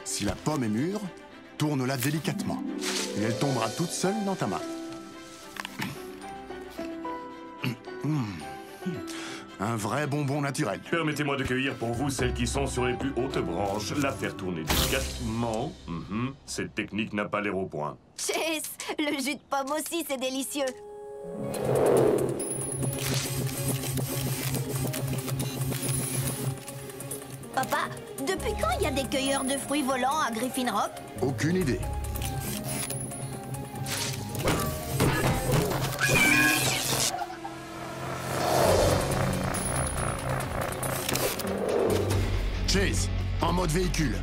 Si la pomme est mûre, tourne-la délicatement. Et elle tombera toute seule dans ta main. Un vrai bonbon naturel. Permettez-moi de cueillir pour vous celles qui sont sur les plus hautes branches. La faire tourner délicatement. Cette technique n'a pas l'air au point. Chase, le jus de pomme aussi, c'est délicieux. Papa, depuis quand il y a des cueilleurs de fruits volants à Griffin Rock? Aucune idée. Chase, en mode véhicule.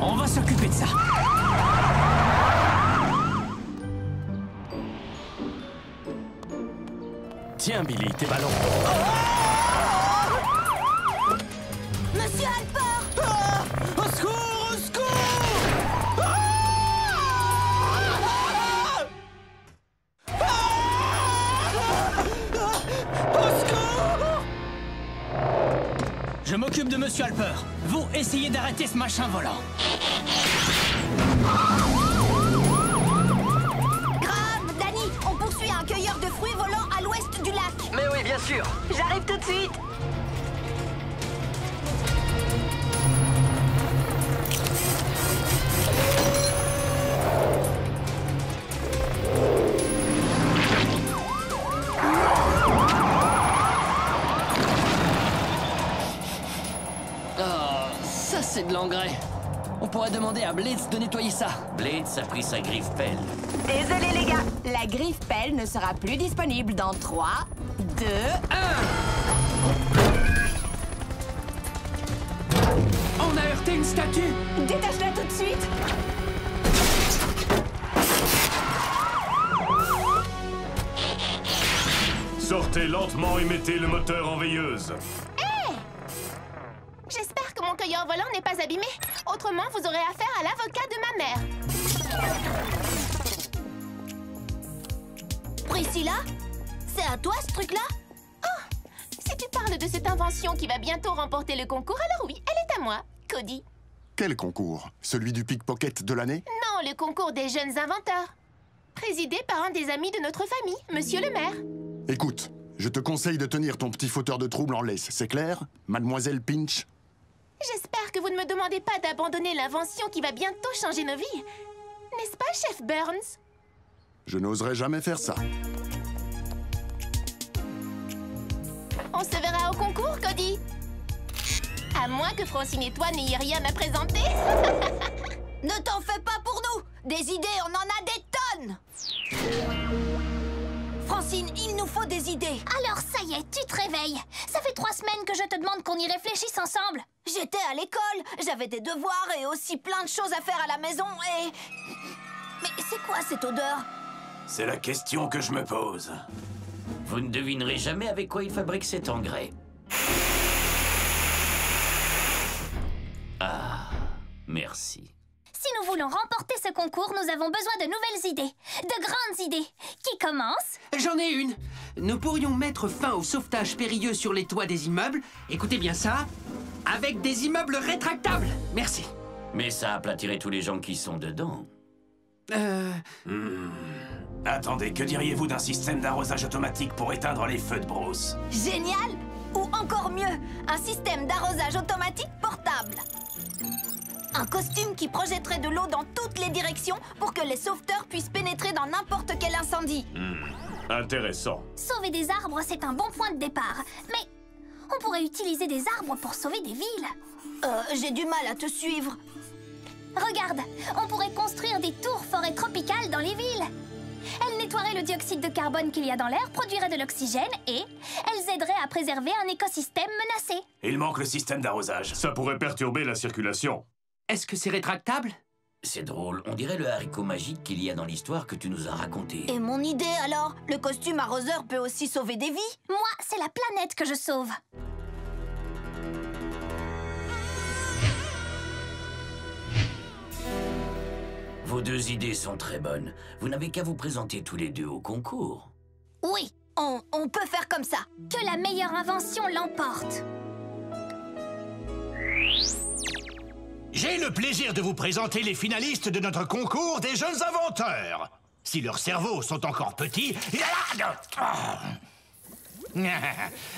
On va s'occuper de ça. Tiens, Billy, tes ballons. Monsieur Alper! Au secours! Au secours! Au secours! Je m'occupe de Monsieur Alper. Vous, essayez d'arrêter ce machin volant. Graham, Danny, on poursuit un cueilleur de fruits volant à l'ouest du lac. Mais oui, bien sûr. J'arrive tout de suite. Oh, ça c'est de l'engrais. On pourrait demander à Blitz de nettoyer ça. Blitz a pris sa griffe pelle. Désolé les gars, la griffe pelle ne sera plus disponible dans 3, 2, 1. On a heurté une statue. Détache-la tout de suite. Sortez lentement et mettez le moteur en veilleuse. J'espère que mon cueilleur volant n'est pas abîmé. Autrement, vous aurez affaire à l'avocat de ma mère. Priscilla? C'est à toi, ce truc-là? Oh, si tu parles de cette invention qui va bientôt remporter le concours, alors oui, elle est à moi, Cody. Quel concours? Celui du pickpocket de l'année? Non, le concours des jeunes inventeurs. Présidé par un des amis de notre famille, Monsieur le maire. Écoute, je te conseille de tenir ton petit fauteur de trouble en laisse, c'est clair, Mademoiselle Pinch? J'espère que vous ne me demandez pas d'abandonner l'invention qui va bientôt changer nos vies. N'est-ce pas, Chef Burns? Je n'oserais jamais faire ça. On se verra au concours, Cody. À moins que Francine et toi n'ayez rien à présenter. Ne t'en fais pas pour nous. Des idées, on en a des tonnes. Francine, il nous faut des idées. Alors ça y est, tu te réveilles. Ça fait 3 semaines que je te demande qu'on y réfléchisse ensemble. J'étais à l'école, j'avais des devoirs et aussi plein de choses à faire à la maison et... Mais c'est quoi cette odeur? C'est la question que je me pose. Vous ne devinerez jamais avec quoi il fabrique cet engrais. Ah, merci. Si nous voulons remporter ce concours, nous avons besoin de nouvelles idées. De grandes idées. Qui commence? J'en ai une. Nous pourrions mettre fin au sauvetage périlleux sur les toits des immeubles. Écoutez bien ça. Avec des immeubles rétractables. Merci. Mais ça aplatirait tous les gens qui sont dedans. Attendez, que diriez-vous d'un système d'arrosage automatique pour éteindre les feux de brousse? Génial! Ou encore mieux, un système d'arrosage automatique portable. Un costume qui projetterait de l'eau dans toutes les directions pour que les sauveteurs puissent pénétrer dans n'importe quel incendie. Intéressant. Sauver des arbres, c'est un bon point de départ. Mais on pourrait utiliser des arbres pour sauver des villes. J'ai du mal à te suivre. Regarde, on pourrait construire des tours forêts tropicales dans les villes. Elles nettoieraient le dioxyde de carbone qu'il y a dans l'air, produiraient de l'oxygène et elles aideraient à préserver un écosystème menacé. Il manque le système d'arrosage. Ça pourrait perturber la circulation. Est-ce que c'est rétractable? C'est drôle, on dirait le haricot magique qu'il y a dans l'histoire que tu nous as raconté. Et mon idée alors? Le costume arroseur peut aussi sauver des vies? Moi, c'est la planète que je sauve. Vos deux idées sont très bonnes. Vous n'avez qu'à vous présenter tous les deux au concours. Oui, on peut faire comme ça. Que la meilleure invention l'emporte. J'ai le plaisir de vous présenter les finalistes de notre concours des jeunes inventeurs. Si leurs cerveaux sont encore petits,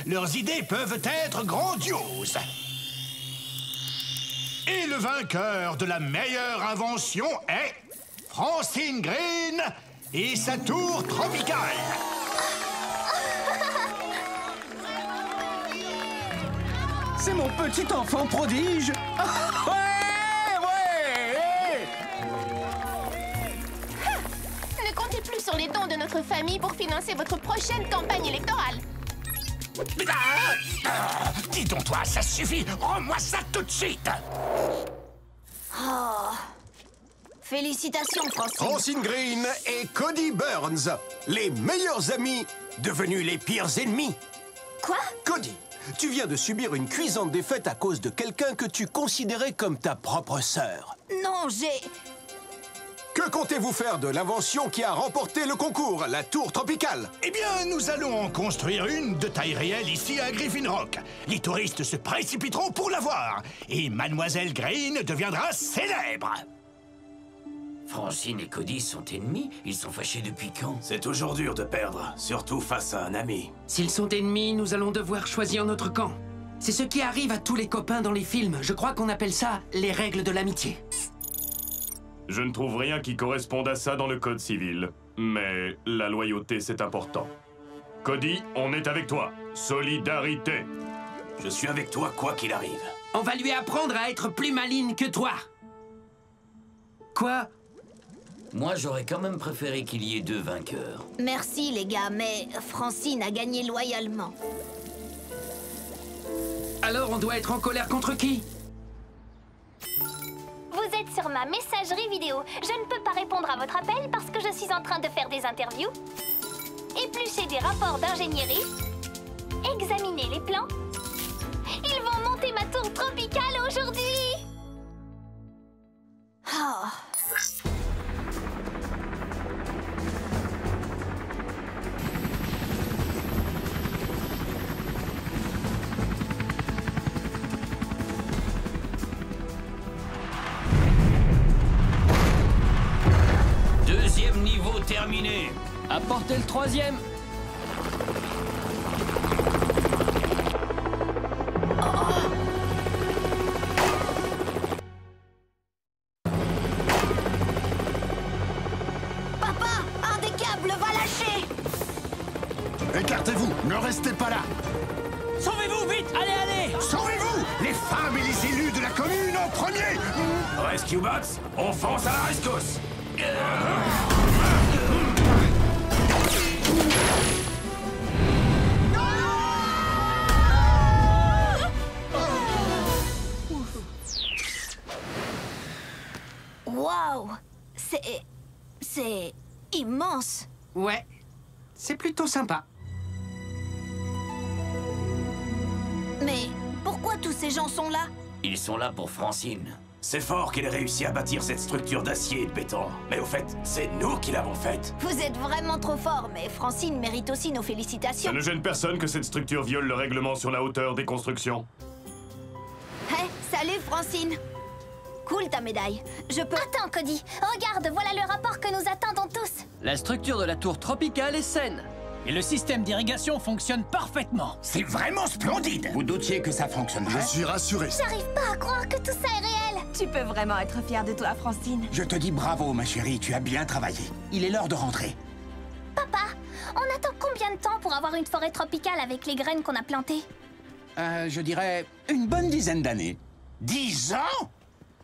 leurs idées peuvent être grandioses. Et le vainqueur de la meilleure invention est Francine Green et sa tour tropicale. C'est mon petit enfant prodige. Ne comptez plus sur les dons de notre famille pour financer votre prochaine campagne électorale. Dis donc toi, ça suffit. Rends-moi ça tout de suite. Oh. Félicitations, Francine. Francine Green et Cody Burns, les meilleurs amis devenus les pires ennemis. Quoi? Cody, tu viens de subir une cuisante défaite à cause de quelqu'un que tu considérais comme ta propre sœur. Non, j'ai... Que comptez-vous faire de l'invention qui a remporté le concours, la tour tropicale? Eh bien, nous allons en construire une de taille réelle ici à Griffin Rock. Les touristes se précipiteront pour la voir. Et Mademoiselle Green deviendra célèbre. Francine et Cody sont ennemis? Ils sont fâchés depuis quand? C'est toujours dur de perdre, surtout face à un ami. S'ils sont ennemis, nous allons devoir choisir notre camp. C'est ce qui arrive à tous les copains dans les films. Je crois qu'on appelle ça les règles de l'amitié. Je ne trouve rien qui corresponde à ça dans le code civil. Mais la loyauté, c'est important. Cody, on est avec toi. Solidarité. Je suis avec toi quoi qu'il arrive. On va lui apprendre à être plus maligne que toi. Quoi? Moi, j'aurais quand même préféré qu'il y ait deux vainqueurs. Merci, les gars, mais Francine a gagné loyalement. Alors on doit être en colère contre qui? Vous êtes sur ma messagerie vidéo. Je ne peux pas répondre à votre appel parce que je suis en train de faire des interviews, éplucher des rapports d'ingénierie, examiner les plans. Ils vont monter ma tour tropicale aujourd'hui. Oh. Deuxième niveau terminé. Apportez le troisième. Papa, un des câbles va lâcher. Écartez-vous, ne restez pas là. Sauvez-vous, vite. Allez, allez. Sauvez-vous, les femmes et les élus de la commune en premier. Rescue Bots, on fonce à la rescousse. Waouh. C'est immense. Ouais, c'est plutôt sympa. Mais pourquoi tous ces gens sont là? Ils sont là pour Francine. C'est fort qu'il ait réussi à bâtir cette structure d'acier et de béton. Mais au fait, c'est nous qui l'avons faite. Vous êtes vraiment trop fort, mais Francine mérite aussi nos félicitations. Ça ne gêne personne que cette structure viole le règlement sur la hauteur des constructions. Hé, salut Francine. Cool ta médaille. Je peux... Attends, Cody. Regarde, voilà le rapport que nous attendons tous. La structure de la tour tropicale est saine. Et le système d'irrigation fonctionne parfaitement. C'est vraiment splendide. Vous doutiez que ça fonctionnerait? Je suis rassuré. J'arrive pas à croire que tout ça est réel. Tu peux vraiment être fière de toi, Francine. Je te dis bravo, ma chérie, tu as bien travaillé. Il est l'heure de rentrer. Papa, on attend combien de temps pour avoir une forêt tropicale avec les graines qu'on a plantées? Je dirais une bonne dizaine d'années. 10 ans?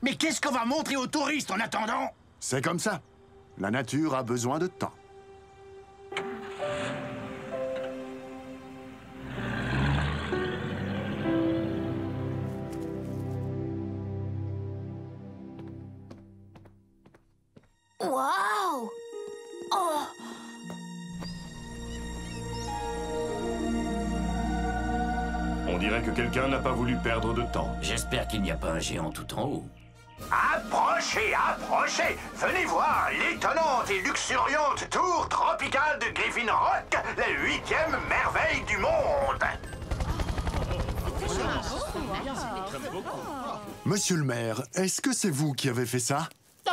Mais qu'est-ce qu'on va montrer aux touristes en attendant? C'est comme ça. La nature a besoin de temps. Waouh. Oh. On dirait que quelqu'un n'a pas voulu perdre de temps. J'espère qu'il n'y a pas un géant tout en haut. Approchez, approchez! Venez voir l'étonnante et luxuriante tour tropicale de Griffin Rock, la 8e merveille du monde! Monsieur le maire, est-ce que c'est vous qui avez fait ça?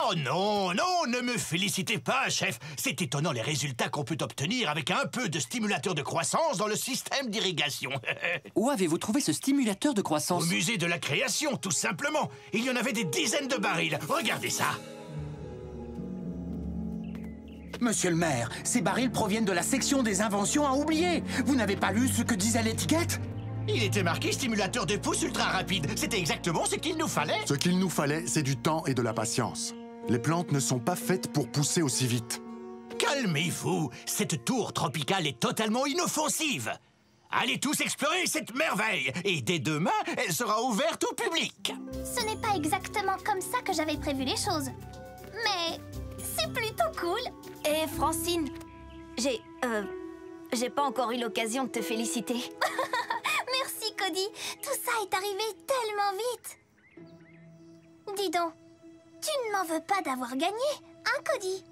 Oh non, non, ne me félicitez pas, chef. C'est étonnant les résultats qu'on peut obtenir avec un peu de stimulateur de croissance dans le système d'irrigation. Où avez-vous trouvé ce stimulateur de croissance? Au musée de la création, tout simplement. Il y en avait des dizaines de barils. Regardez ça. Monsieur le maire, ces barils proviennent de la section des inventions à oublier. Vous n'avez pas lu ce que disait l'étiquette? Il était marqué stimulateur de pouce ultra rapide. C'était exactement ce qu'il nous fallait. Ce qu'il nous fallait, c'est du temps et de la patience. Les plantes ne sont pas faites pour pousser aussi vite. Calmez-vous. Cette tour tropicale est totalement inoffensive. Allez tous explorer cette merveille. Et dès demain, elle sera ouverte au public. Ce n'est pas exactement comme ça que j'avais prévu les choses. Mais c'est plutôt cool. Et Francine, j'ai pas encore eu l'occasion de te féliciter. Merci, Cody. Tout ça est arrivé tellement vite. Dis donc, tu ne m'en veux pas d'avoir gagné, hein, Cody?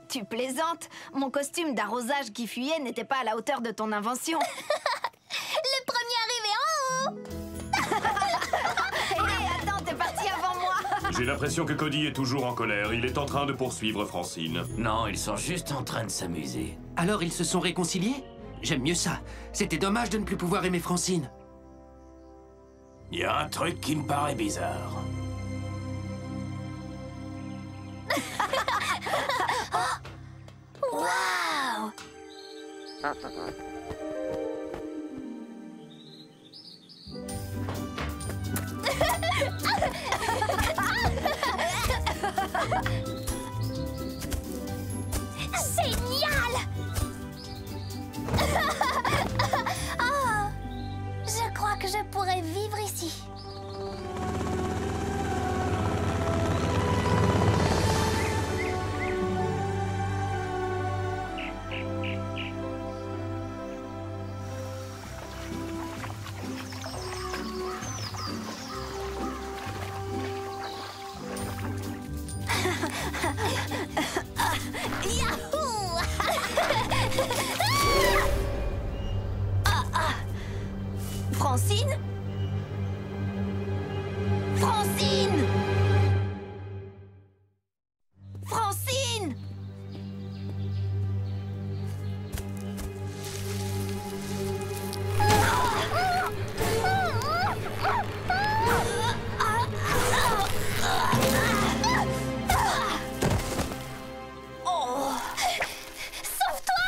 Tu plaisantes. Mon costume d'arrosage qui fuyait n'était pas à la hauteur de ton invention. Le premier arrivé en haut. Hé, attends, t'es parti avant moi. J'ai l'impression que Cody est toujours en colère. Il est en train de poursuivre Francine. Non, ils sont juste en train de s'amuser. Alors ils se sont réconciliés? J'aime mieux ça. C'était dommage de ne plus pouvoir aimer Francine. Il y a un truc qui me paraît bizarre. Waouh! Génial! Oh, je crois que je pourrais vivre ici. Yahoo! Francine? Francine! Francine! Oh! Sauve-toi!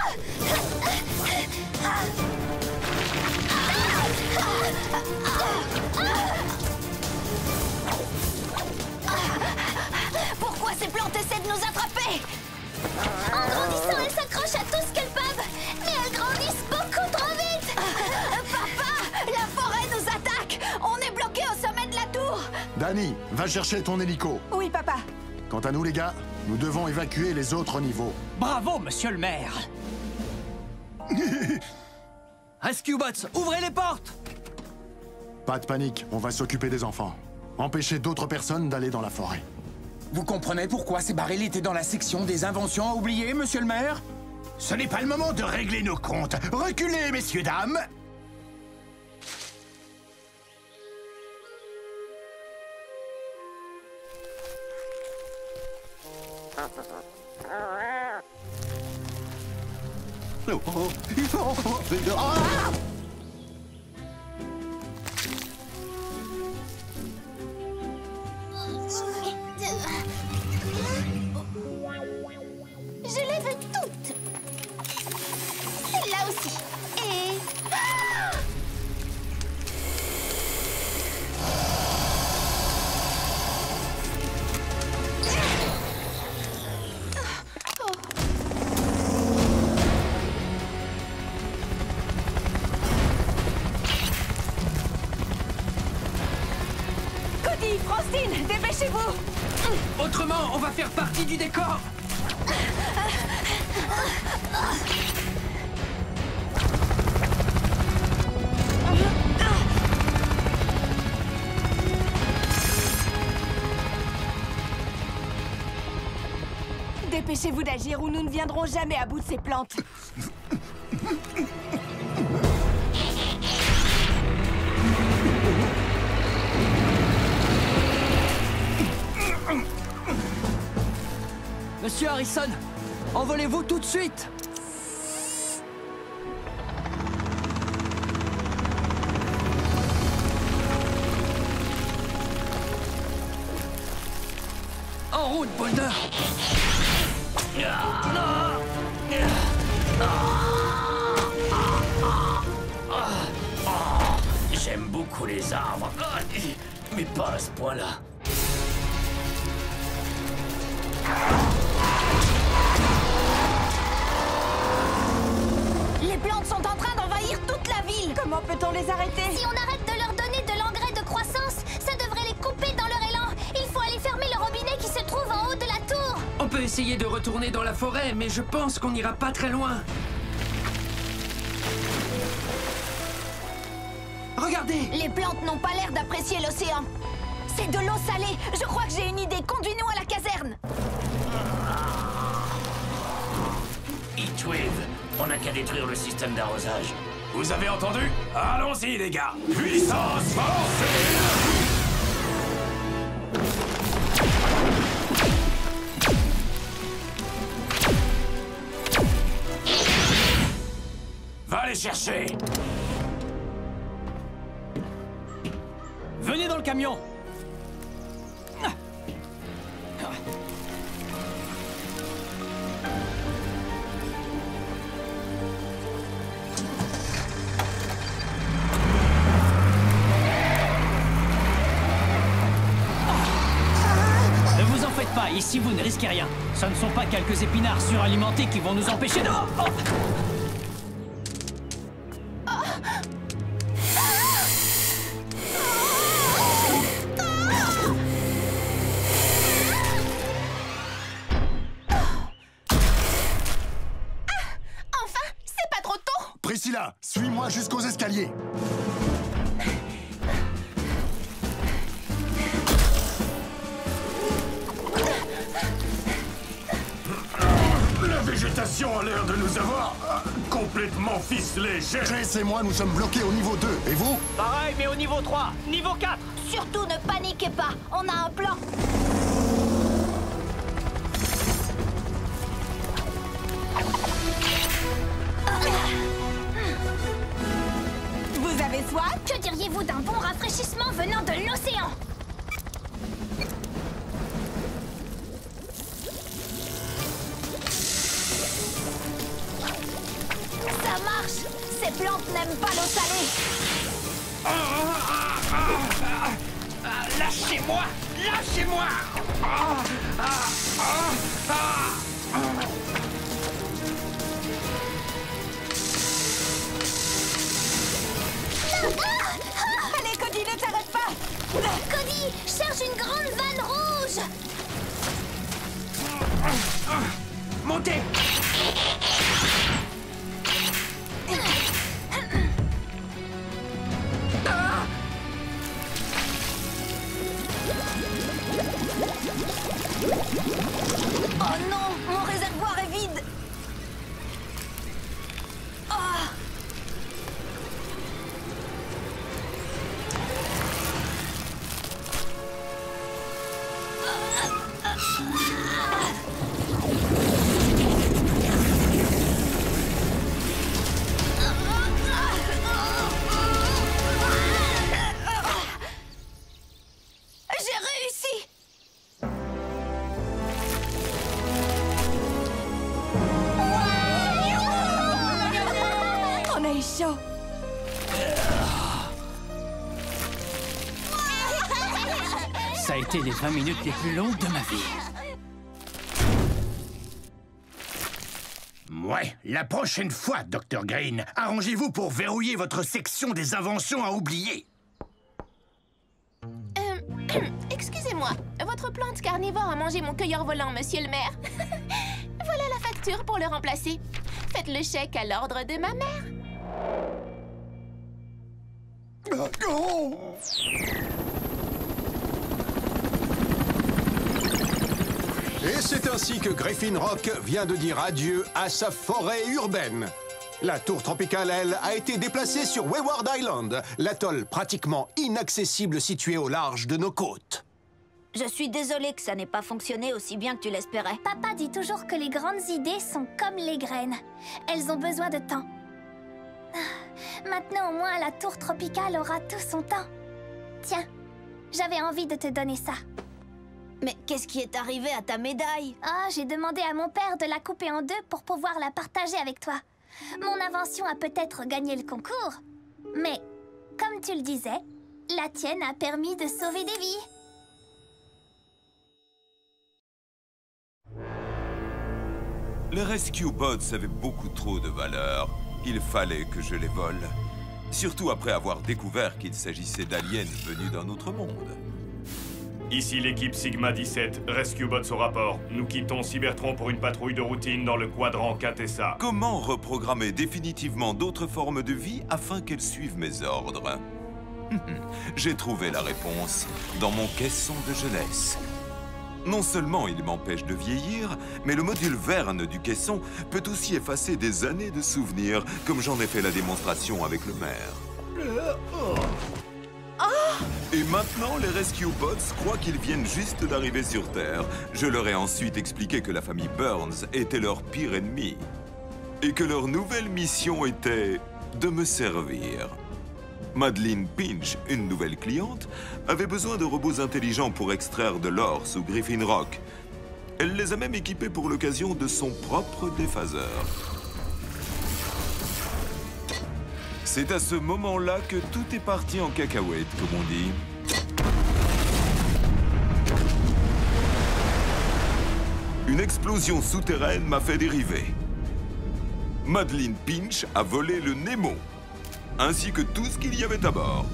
Pourquoi ces plantes essaient de nous attraper? En grandissant, elles s'accrochent à tout ce qu'elles peuvent, mais elles grandissent beaucoup trop vite. Papa, la forêt nous attaque. On est bloqué au sommet de la tour. Danny, va chercher ton hélico. Oui, papa. Quant à nous, les gars, nous devons évacuer les autres niveaux. Bravo, monsieur le maire. Rescue Bots, ouvrez les portes. Pas de panique, on va s'occuper des enfants. Empêcher d'autres personnes d'aller dans la forêt. Vous comprenez pourquoi ces barils étaient dans la section des inventions à oublier, monsieur le maire? Ce n'est pas le moment de régler nos comptes. Reculez, messieurs, dames. Je les veux toutes. Celle-là aussi. Et... Ah! Cody, Francine, dépêchez-vous! Autrement, on va faire partie du décor. Dépêchez-vous d'agir ou nous ne viendrons jamais à bout de ces plantes. Monsieur Harrison, envolez-vous tout de suite! En route, Boulder! J'aime beaucoup les arbres, mais pas à ce point-là. Les plantes sont en train d'envahir toute la ville. Comment peut-on les arrêter? Si on arrête de leur donner de l'engrais de croissance, ça devrait les couper dans leur élan. Il faut aller fermer le robinet qui se trouve en haut de la tour. On peut essayer de retourner dans la forêt, mais je pense qu'on n'ira pas très loin. Regardez! Les plantes n'ont pas l'air d'apprécier l'océan. C'est de l'eau salée. Je crois que j'ai une idée. Conduis-nous à la caserne. Heatwave, on n'a qu'à détruire le système d'arrosage. Vous avez entendu? Allons-y, les gars! Puissance force! Va les chercher! Venez dans le camion! Ne vous en faites pas, ici vous ne risquez rien. Ce ne sont pas quelques épinards suralimentés qui vont nous empêcher de... Priscilla, suis-moi jusqu'aux escaliers. La végétation a l'air de nous avoir complètement ficelés. Jess et moi, nous sommes bloqués au niveau 2. Et vous? Pareil, mais au niveau 3. Niveau 4. Surtout ne paniquez pas. On a un plan. Vous avez soif? Que diriez-vous d'un bon rafraîchissement venant de l'océan? Ça marche. Ces plantes n'aiment pas l'eau salée. Lâchez-moi! Lâchez-moi! Allez, Cody, ne t'arrête pas! Cody, cherche une grande vanne rouge! Montez! Oh non, mon réservoir est vide. Ah. J'ai réussi. On a eu chaud. Ça a été les 20 minutes les plus longues de ma vie. Ouais, la prochaine fois, Dr. Green, arrangez-vous pour verrouiller votre section des inventions à oublier. Excusez-moi, votre plante carnivore a mangé mon cueilleur volant, monsieur le maire. Voilà la facture pour le remplacer. Faites le chèque à l'ordre de ma mère. Hé, Et c'est ainsi que Griffin Rock vient de dire adieu à sa forêt urbaine. La tour tropicale, elle, a été déplacée sur Wayward Island, l'atoll pratiquement inaccessible situé au large de nos côtes. Je suis désolée que ça n'ait pas fonctionné aussi bien que tu l'espérais. Papa dit toujours que les grandes idées sont comme les graines. Elles ont besoin de temps. Maintenant, au moins, la tour tropicale aura tout son temps. Tiens, j'avais envie de te donner ça. Mais qu'est-ce qui est arrivé à ta médaille? Ah, j'ai demandé à mon père de la couper en deux pour pouvoir la partager avec toi. Mon invention a peut-être gagné le concours, mais, comme tu le disais, la tienne a permis de sauver des vies. Les Rescue Bots avaient beaucoup trop de valeur. Il fallait que je les vole. Surtout après avoir découvert qu'il s'agissait d'aliens venus d'un autre monde. Ici l'équipe Sigma 17, Rescue Bots au rapport. Nous quittons Cybertron pour une patrouille de routine dans le quadrant Katessa. Comment reprogrammer définitivement d'autres formes de vie afin qu'elles suivent mes ordres? J'ai trouvé la réponse dans mon caisson de jeunesse. Non seulement il m'empêche de vieillir, mais le module Verne du caisson peut aussi effacer des années de souvenirs, comme j'en ai fait la démonstration avec le maire. Et maintenant, les Rescue Bots croient qu'ils viennent juste d'arriver sur Terre. Je leur ai ensuite expliqué que la famille Burns était leur pire ennemi. Et que leur nouvelle mission était de me servir. Madeline Pinch, une nouvelle cliente, avait besoin de robots intelligents pour extraire de l'or sous Griffin Rock. Elle les a même équipés pour l'occasion de son propre déphaseur. C'est à ce moment-là que tout est parti en cacahuète, comme on dit. Une explosion souterraine m'a fait dériver. Madeline Pinch a volé le Nemo, ainsi que tout ce qu'il y avait à bord.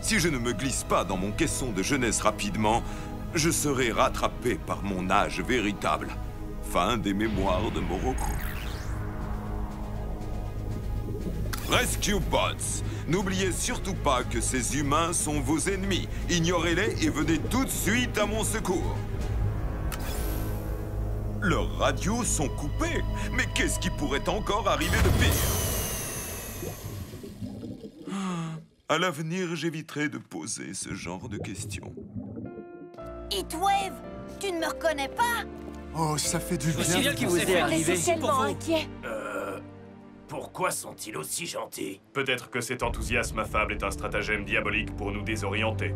Si je ne me glisse pas dans mon caisson de jeunesse rapidement, je serai rattrapé par mon âge véritable. Fin des mémoires de Morocco. Rescue Bots, n'oubliez surtout pas que ces humains sont vos ennemis. Ignorez-les et venez tout de suite à mon secours. Leurs radios sont coupées. Mais qu'est-ce qui pourrait encore arriver de pire? À l'avenir, j'éviterai de poser ce genre de questions. Heatwave, tu ne me reconnais pas? Oh, ça fait du bien. Aussi bien qu'il vous est arrivé. C'est tellement inquiet. Pourquoi sont-ils aussi gentils? Peut-être que cet enthousiasme affable est un stratagème diabolique pour nous désorienter.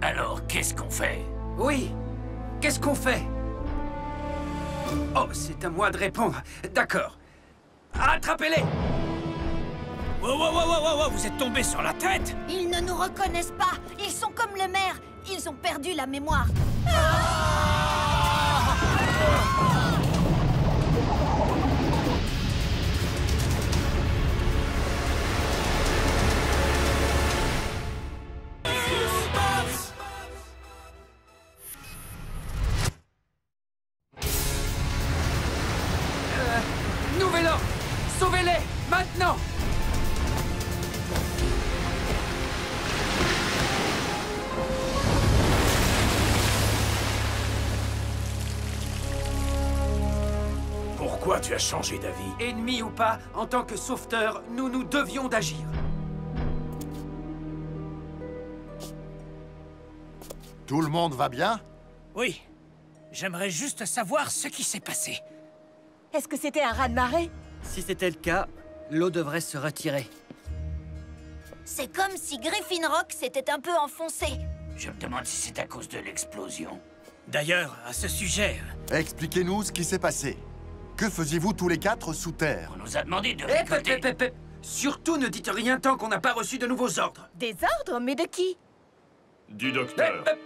Alors, qu'est-ce qu'on fait? Oui, qu'est-ce qu'on fait? Oh, c'est à moi de répondre. D'accord. Attrapez-les! Wow, vous êtes tombés sur la tête? Ils ne nous reconnaissent pas. Ils sont comme le maire. Ils ont perdu la mémoire. Nouvel ordre! Sauvez-les! Maintenant! Pourquoi tu as changé d'avis? Ennemi ou pas, en tant que sauveteur, nous devions d'agir. Tout le monde va bien? Oui. J'aimerais juste savoir ce qui s'est passé. Est-ce que c'était un raz-de-marée? Si c'était le cas, l'eau devrait se retirer. C'est comme si Griffin Rock s'était un peu enfoncé. Je me demande si c'est à cause de l'explosion. D'ailleurs, à ce sujet... Expliquez-nous ce qui s'est passé. Que faisiez-vous tous les quatre sous terre? On nous a demandé de Hep, récolter... hep, hep, hep. Surtout ne dites rien tant qu'on n'a pas reçu de nouveaux ordres. Des ordres? Mais de qui? Du docteur. Hep, hep.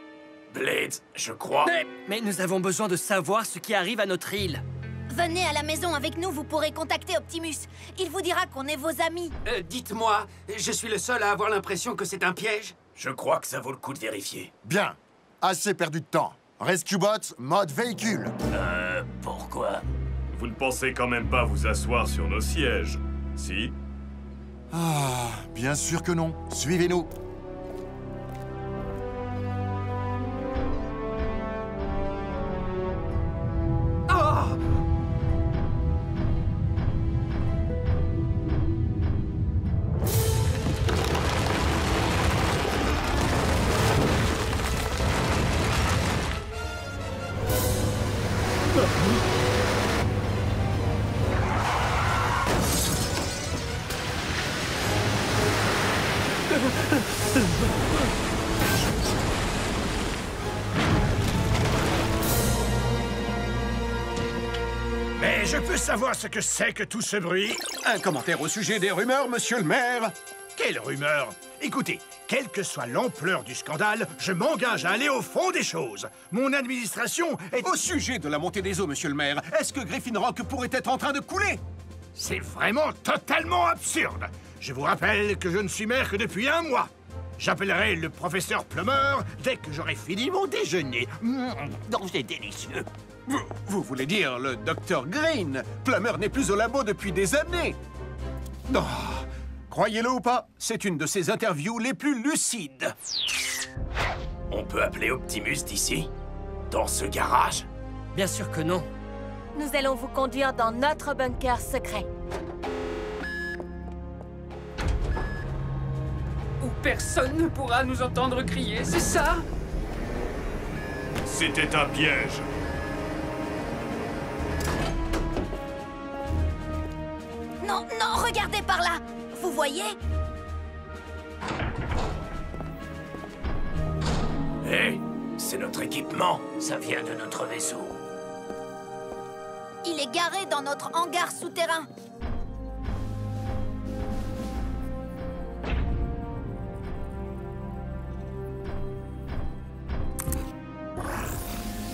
Blade, je crois... Mais nous avons besoin de savoir ce qui arrive à notre île. Venez à la maison avec nous, vous pourrez contacter Optimus. Il vous dira qu'on est vos amis. Dites-moi, je suis le seul à avoir l'impression que c'est un piège? Je crois que ça vaut le coup de vérifier. Bien. Assez perdu de temps. Rescue Bots, mode véhicule. Pourquoi? Vous ne pensez quand même pas vous asseoir sur nos sièges, si? Ah, bien sûr que non. Suivez-nous. Mais je peux savoir ce que c'est que tout ce bruit? Un commentaire au sujet des rumeurs, monsieur le maire? Quelle rumeur? Écoutez, quelle que soit l'ampleur du scandale, je m'engage à aller au fond des choses. Mon administration est... Au sujet de la montée des eaux, monsieur le maire, est-ce que Griffin Rock pourrait être en train de couler? C'est vraiment totalement absurde. Je vous rappelle que je ne suis maire que depuis 1 mois. J'appellerai le professeur Plummer dès que j'aurai fini mon déjeuner. Donc c'est délicieux. Vous voulez dire le docteur Green? Plummer n'est plus au labo depuis des années. Non. Croyez-le ou pas, c'est une de ses interviews les plus lucides. On peut appeler Optimus d'ici? Dans ce garage? Bien sûr que non. Nous allons vous conduire dans notre bunker secret. Où personne ne pourra nous entendre crier, c'est ça? C'était un piège. Non, non, regardez par là. Vous voyez? Hé, c'est notre équipement. Ça vient de notre vaisseau. Il est garé dans notre hangar souterrain.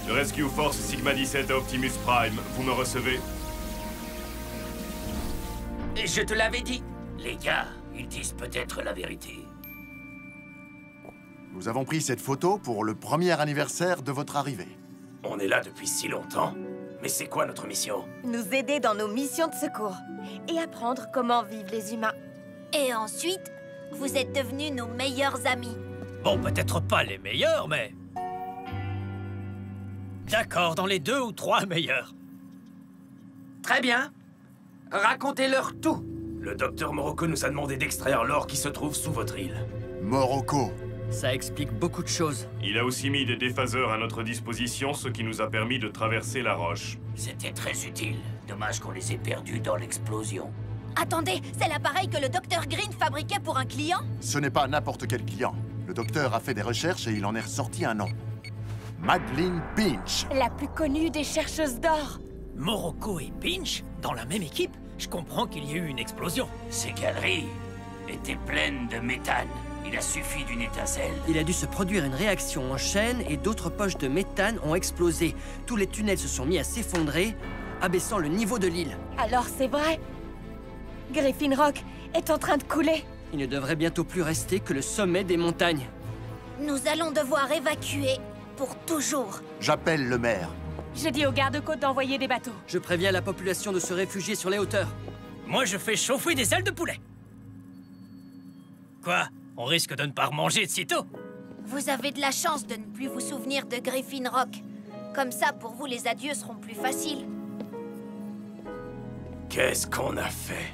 Rescue Force Sigma 17 à Optimus Prime, vous me recevez? Et je te l'avais dit. Les gars, ils disent peut-être la vérité. Nous avons pris cette photo pour le premier anniversaire de votre arrivée. On est là depuis si longtemps. Mais c'est quoi notre mission? Nous aider dans nos missions de secours et apprendre comment vivent les humains. Et ensuite, vous êtes devenus nos meilleurs amis. Bon, peut-être pas les meilleurs, mais... D'accord, dans les 2 ou 3 meilleurs. Très bien. Racontez-leur tout. Le docteur Morocco nous a demandé d'extraire l'or qui se trouve sous votre île. Morocco. Ça explique beaucoup de choses. Il a aussi mis des déphaseurs à notre disposition, ce qui nous a permis de traverser la roche. C'était très utile. Dommage qu'on les ait perdus dans l'explosion. Attendez, c'est l'appareil que le docteur Green fabriquait pour un client? Ce n'est pas n'importe quel client. Le docteur a fait des recherches et il en est ressorti un nom. Madeline Pinch. La plus connue des chercheuses d'or. Morocco et Pinch, dans la même équipe? Je comprends qu'il y ait eu une explosion. Ces galeries étaient pleines de méthane. Il a suffi d'une étincelle. Il a dû se produire une réaction en chaîne et d'autres poches de méthane ont explosé. Tous les tunnels se sont mis à s'effondrer, abaissant le niveau de l'île. Alors c'est vrai? Griffin Rock est en train de couler. Il ne devrait bientôt plus rester que le sommet des montagnes. Nous allons devoir évacuer pour toujours. J'appelle le maire. Je dis aux gardes-côtes d'envoyer des bateaux. Je préviens la population de se réfugier sur les hauteurs. Moi, je fais chauffer des ailes de poulet. Quoi? On risque de ne pas remanger de sitôt. Vous avez de la chance de ne plus vous souvenir de Griffin Rock. Comme ça, pour vous, les adieux seront plus faciles. Qu'est-ce qu'on a fait?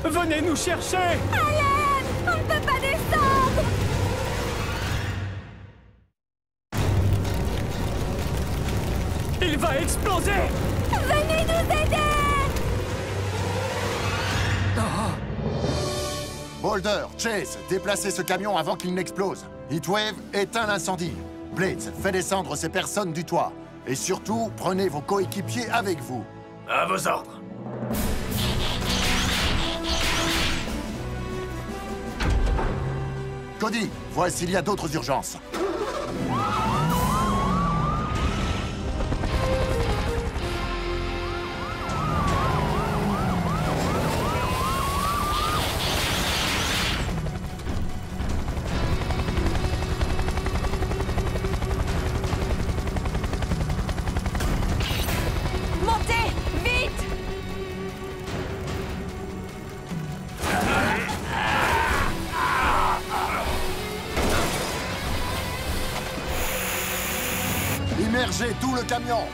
Venez nous chercher! Alan! On ne peut pas descendre! Il va exploser! Venez nous aider! Boulder, Chase, déplacez ce camion avant qu'il n'explose. Heatwave, éteins l'incendie. Blades, fais descendre ces personnes du toit. Et surtout, prenez vos coéquipiers avec vous. À vos ordres. Cody, vois s'il y a d'autres urgences. Montez! Vite! Immergez tout le camion.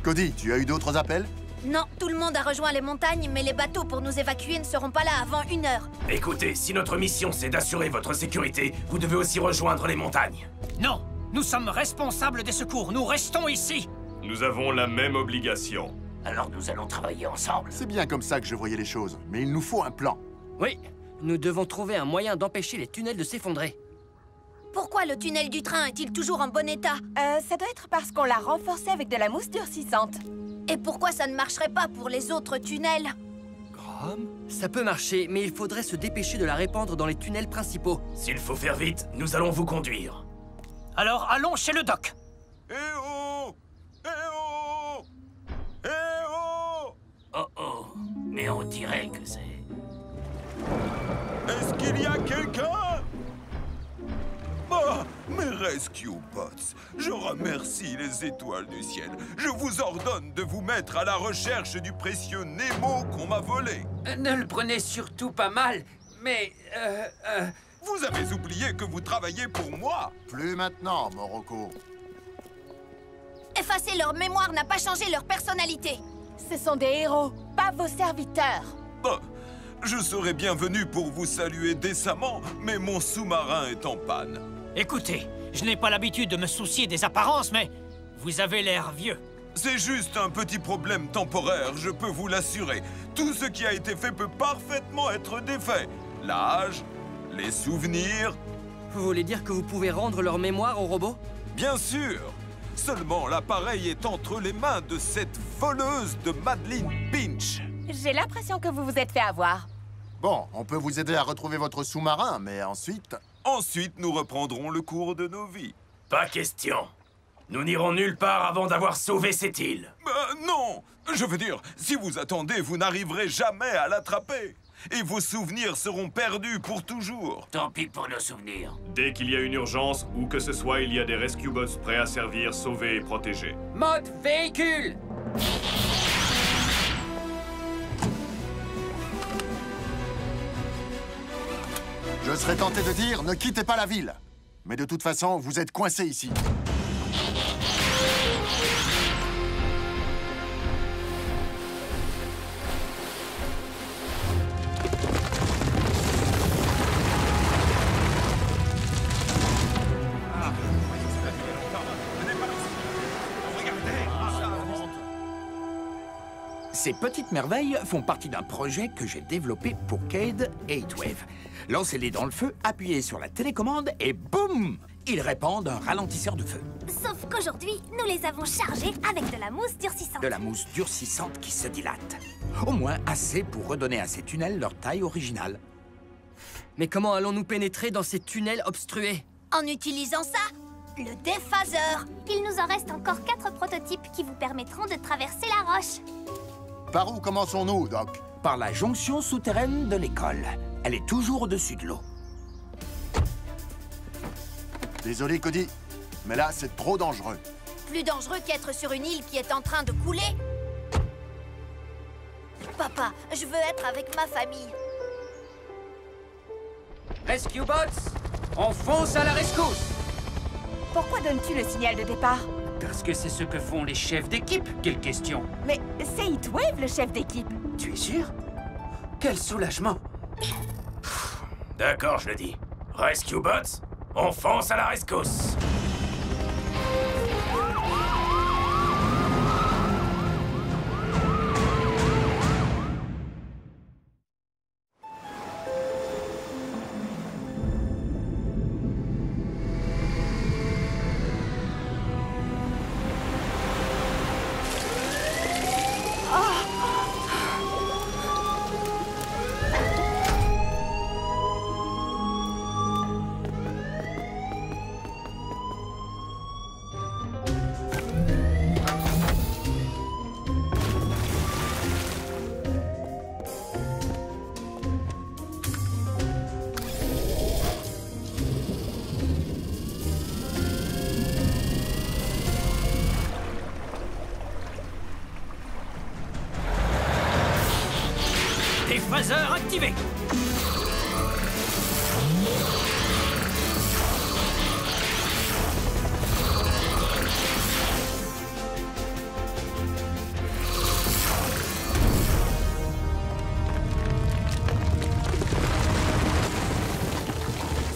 Cody, tu as eu d'autres appels? Non, tout le monde a rejoint les montagnes, mais les bateaux pour nous évacuer ne seront pas là avant 1 heure. Écoutez, si notre mission c'est d'assurer votre sécurité, vous devez aussi rejoindre les montagnes. Non, nous sommes responsables des secours, nous restons ici. Nous avons la même obligation. Alors nous allons travailler ensemble. C'est bien comme ça que je voyais les choses, mais il nous faut un plan. Oui, nous devons trouver un moyen d'empêcher les tunnels de s'effondrer. Pourquoi le tunnel du train est-il toujours en bon état? Ça doit être parce qu'on l'a renforcé avec de la mousse durcissante. Et pourquoi ça ne marcherait pas pour les autres tunnels? Ça peut marcher, mais il faudrait se dépêcher de la répandre dans les tunnels principaux. S'il faut faire vite, nous allons vous conduire. Alors allons chez le doc. Eh oh! Eh oh! Eh oh! Oh oh, mais on dirait que c'est... Est-ce qu'il y a quelqu'un? Ah, mes Rescue Bots, je remercie les étoiles du ciel. Je vous ordonne de vous mettre à la recherche du précieux Nemo qu'on m'a volé. Ne le prenez surtout pas mal, mais... Vous avez oublié que vous travaillez pour moi. Plus maintenant, Morocco. Effacer leur mémoire n'a pas changé leur personnalité. Ce sont des héros, pas vos serviteurs. Ah, je serais bienvenu pour vous saluer décemment, mais mon sous-marin est en panne. Écoutez, je n'ai pas l'habitude de me soucier des apparences, mais vous avez l'air vieux. C'est juste un petit problème temporaire, je peux vous l'assurer. Tout ce qui a été fait peut parfaitement être défait. L'âge, les souvenirs... Vous voulez dire que vous pouvez rendre leur mémoire aux robots? Bien sûr! Seulement l'appareil est entre les mains de cette voleuse de Madeline Pinch. J'ai l'impression que vous vous êtes fait avoir. Bon, on peut vous aider à retrouver votre sous-marin, mais ensuite... Ensuite, nous reprendrons le cours de nos vies. Pas question. Nous n'irons nulle part avant d'avoir sauvé cette île. Non! Je veux dire, si vous attendez, vous n'arriverez jamais à l'attraper. Et vos souvenirs seront perdus pour toujours. Tant pis pour nos souvenirs. Dès qu'il y a une urgence, où que ce soit, il y a des Rescue Bots prêts à servir, sauver et protéger. Mode véhicule! Je serais tenté de dire, ne quittez pas la ville. Mais de toute façon, vous êtes coincés ici. Ces petites merveilles font partie d'un projet que j'ai développé pour Cade et Heatwave. Lancez-les dans le feu, appuyez sur la télécommande et boum! Ils répandent un ralentisseur de feu. Sauf qu'aujourd'hui, nous les avons chargés avec de la mousse durcissante. De la mousse durcissante qui se dilate. Au moins assez pour redonner à ces tunnels leur taille originale. Mais comment allons-nous pénétrer dans ces tunnels obstrués? En utilisant ça, le déphaseur. Il nous en reste encore 4 prototypes qui vous permettront de traverser la roche. Par où commençons-nous, Doc? Par la jonction souterraine de l'école. Elle est toujours au-dessus de l'eau. Désolé, Cody, mais là, c'est trop dangereux. Plus dangereux qu'être sur une île qui est en train de couler. Papa, je veux être avec ma famille. Rescue Bots, on fonce à la rescousse! Pourquoi donnes-tu le signal de départ? Parce que c'est ce que font les chefs d'équipe. Quelle question? Mais c'est Heatwave, le chef d'équipe. Tu es sûr? Quel soulagement! D'accord, je le dis. Rescue Bots, on fonce à la rescousse. Déphaseur activé.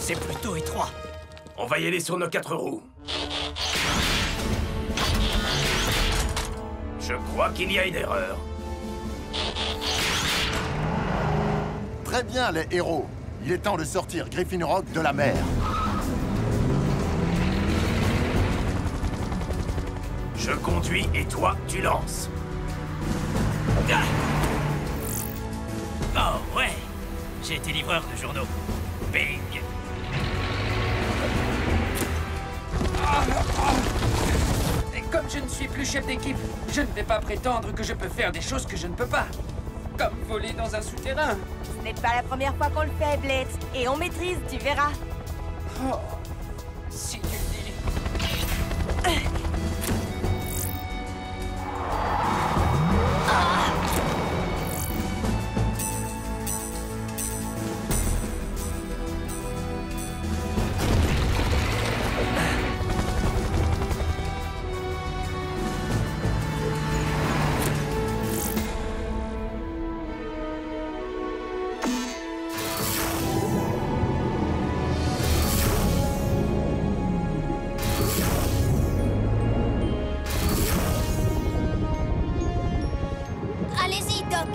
C'est plutôt étroit. On va y aller sur nos 4 roues. Je crois qu'il y a une erreur. Très bien, les héros. Il est temps de sortir Griffin Rock de la mer. Je conduis et toi, tu lances. Oh ouais, j'ai été livreur de journaux. Bing. Et comme je ne suis plus chef d'équipe, je ne vais pas prétendre que je peux faire des choses que je ne peux pas. Comme voler dans un souterrain. Ce n'est pas la première fois qu'on le fait, Blitz. Et on maîtrise, tu verras. Oh, si tu le dis. Allez-y, Doc.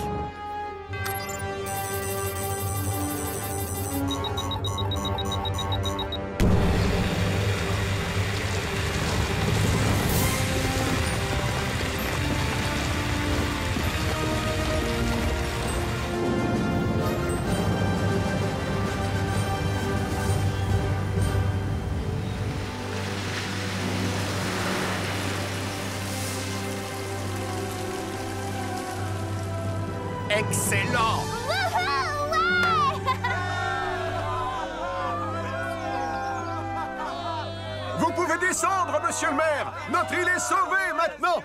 Excellent! Vous pouvez descendre, monsieur le maire! Notre île est sauvée maintenant!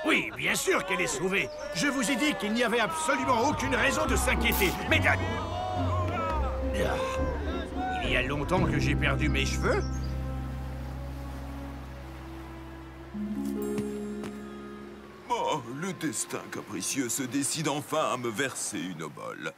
Oui, bien sûr qu'elle est sauvée. Je vous ai dit qu'il n'y avait absolument aucune raison de s'inquiéter. Mais... Il y a longtemps que j'ai perdu mes cheveux. Oh, le destin capricieux se décide enfin à me verser une obole.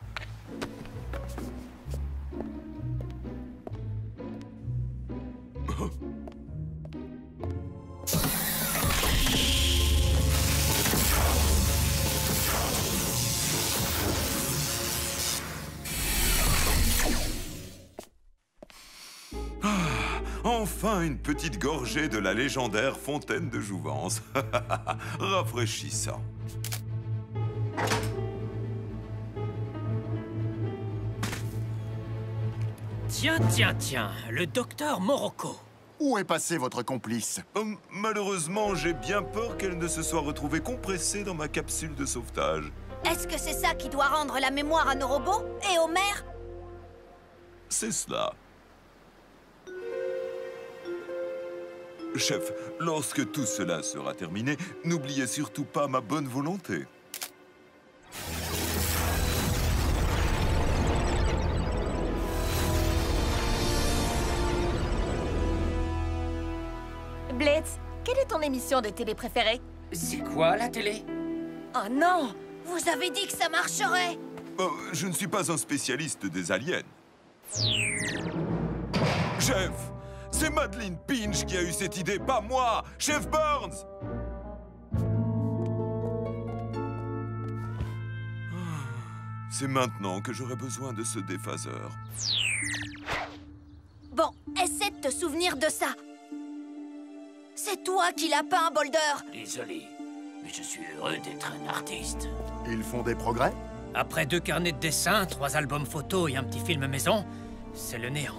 Enfin une petite gorgée de la légendaire fontaine de jouvence. Rafraîchissant. Tiens, le docteur Morocco. Où est passé votre complice? Malheureusement, j'ai bien peur qu'elle ne se soit retrouvée compressée dans ma capsule de sauvetage. Est-ce que c'est ça qui doit rendre la mémoire à nos robots et aux mères? C'est cela. Chef, lorsque tout cela sera terminé, n'oubliez surtout pas ma bonne volonté. Blitz, quelle est ton émission de télé préférée? C'est quoi, la télé? Oh non! Vous avez dit que ça marcherait! Je ne suis pas un spécialiste des aliens. Chef, c'est Madeline Pinch qui a eu cette idée, pas moi! Chef Burns! C'est maintenant que j'aurai besoin de ce déphaseur. Bon, essaie de te souvenir de ça. C'est toi qui l'as peint, Boulder. Désolé, mais je suis heureux d'être un artiste. Ils font des progrès? Après 2 carnets de dessin, 3 albums photos et un petit film maison, c'est le néant.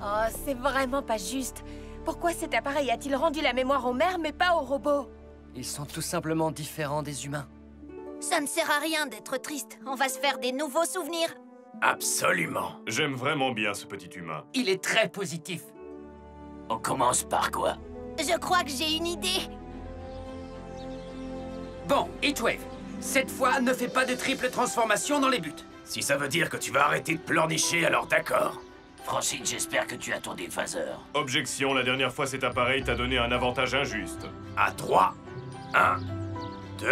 Oh, c'est vraiment pas juste. Pourquoi cet appareil a-t-il rendu la mémoire aux mères mais pas aux robots? Ils sont tout simplement différents des humains. Ça ne sert à rien d'être triste. On va se faire des nouveaux souvenirs. Absolument. J'aime vraiment bien ce petit humain. Il est très positif. On commence par quoi? Je crois que j'ai une idée. Bon, Heatwave, cette fois, ne fais pas de triple transformation dans les buts. Si ça veut dire que tu vas arrêter de pleurnicher, alors d'accord. Francine, j'espère que tu as ton déphaseur. Objection, la dernière fois cet appareil t'a donné un avantage injuste. À 3. 1, 2...